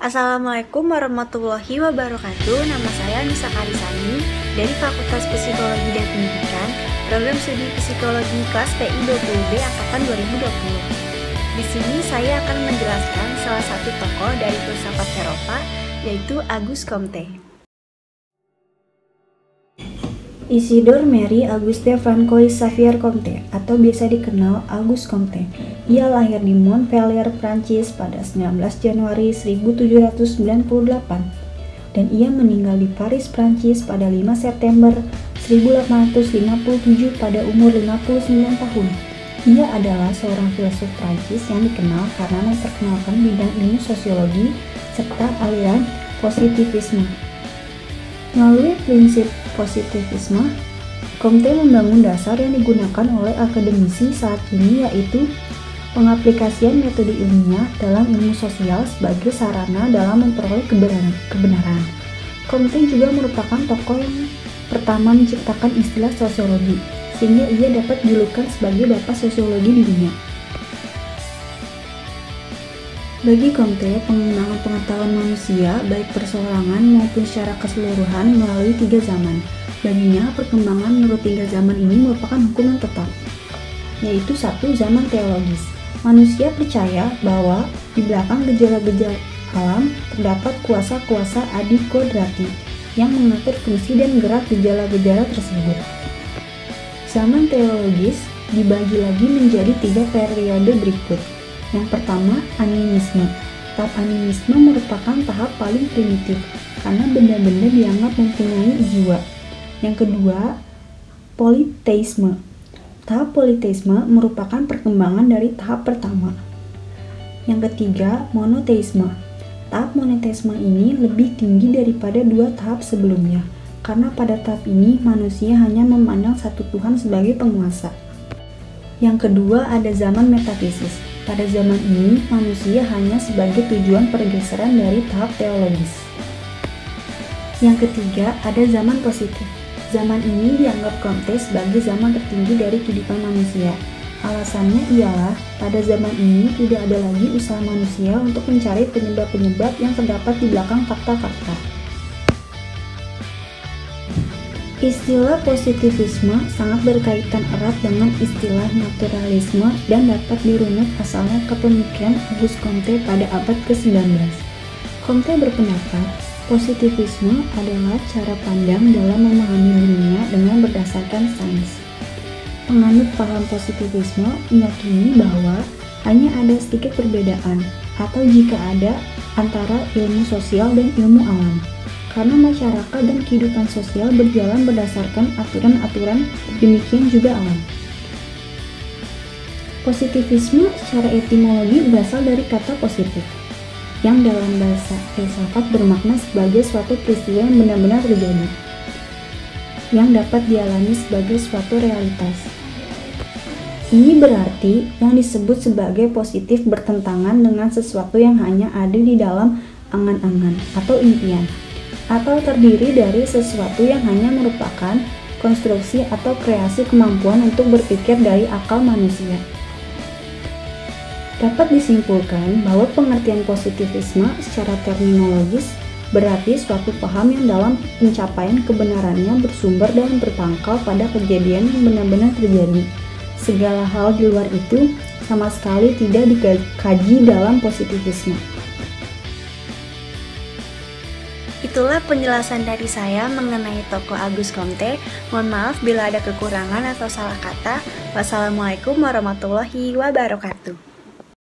Assalamualaikum warahmatullahi wabarakatuh. Nama saya Nisa Karisani dari Fakultas Psikologi dan Pendidikan, Program Studi Psikologi kelas PI 20B angkatan 2020. Di sini saya akan menjelaskan salah satu tokoh dari filsafat Eropa, yaitu Auguste Comte. Isidore Marie Auguste Francois Xavier Comte atau biasa dikenal Auguste Comte. Ia lahir di Montpellier, Prancis pada 19 Januari 1798 dan ia meninggal di Paris, Prancis pada 5 September 1857 pada umur 59 tahun. Ia adalah seorang filsuf Prancis yang dikenal karena memperkenalkan bidang ilmu sosiologi serta aliran positivisme. Melalui prinsip positivisme, Comte membangun dasar yang digunakan oleh akademisi saat ini, yaitu pengaplikasian metode ilmiah dalam ilmu sosial sebagai sarana dalam memperoleh kebenaran. Comte juga merupakan tokoh yang pertama menciptakan istilah sosiologi, sehingga ia dapat dijulukan sebagai bapak sosiologi di dunia. Bagi Comte, pengembangan pengetahuan manusia, baik perseorangan maupun secara keseluruhan, melalui 3 zaman. Baginya, perkembangan menurut 3 zaman ini merupakan hukum yang tetap, yaitu 1. Zaman teologis. Manusia percaya bahwa di belakang gejala-gejala alam terdapat kuasa-kuasa adikodrati yang mengatur fungsi dan gerak gejala-gejala tersebut. Zaman teologis dibagi lagi menjadi 3 periode berikut. Yang pertama, animisme. Tahap animisme merupakan tahap paling primitif karena benda-benda dianggap mempunyai jiwa. Yang kedua, politeisme. Tahap politeisme merupakan perkembangan dari tahap pertama. Yang ketiga, monoteisme. Tahap monoteisme ini lebih tinggi daripada 2 tahap sebelumnya karena pada tahap ini manusia hanya memandang satu Tuhan sebagai penguasa. Yang kedua, ada zaman metafisis. Pada zaman ini, manusia hanya sebagai tujuan pergeseran dari tahap teologis. Yang ketiga, ada zaman positif. Zaman ini dianggap Comte sebagai zaman tertinggi dari kehidupan manusia. Alasannya ialah, pada zaman ini tidak ada lagi usaha manusia untuk mencari penyebab-penyebab yang terdapat di belakang fakta-fakta. Istilah positivisme sangat berkaitan erat dengan istilah naturalisme dan dapat dirunut asalnya ke pemikiran Auguste Comte pada abad ke-19. Comte berpendapat, positivisme adalah cara pandang dalam memahami dunia dengan berdasarkan sains. Penganut paham positivisme meyakini bahwa hanya ada sedikit perbedaan, atau jika ada, antara ilmu sosial dan ilmu alam. Karena masyarakat dan kehidupan sosial berjalan berdasarkan aturan-aturan, demikian juga alam. Positivisme secara etimologi berasal dari kata positif, yang dalam bahasa filsafat bermakna sebagai suatu peristiwa yang benar-benar terjadi, yang dapat dialami sebagai suatu realitas. Ini berarti yang disebut sebagai positif bertentangan dengan sesuatu yang hanya ada di dalam angan-angan atau impian, atau terdiri dari sesuatu yang hanya merupakan konstruksi atau kreasi kemampuan untuk berpikir dari akal manusia. Dapat disimpulkan bahwa pengertian positivisme secara terminologis berarti suatu paham yang dalam pencapaian kebenarannya bersumber dan berpangkal pada kejadian yang benar-benar terjadi. Segala hal di luar itu sama sekali tidak dikaji dalam positivisme. Itulah penjelasan dari saya mengenai tokoh Auguste Comte. Mohon maaf bila ada kekurangan atau salah kata. Wassalamualaikum warahmatullahi wabarakatuh.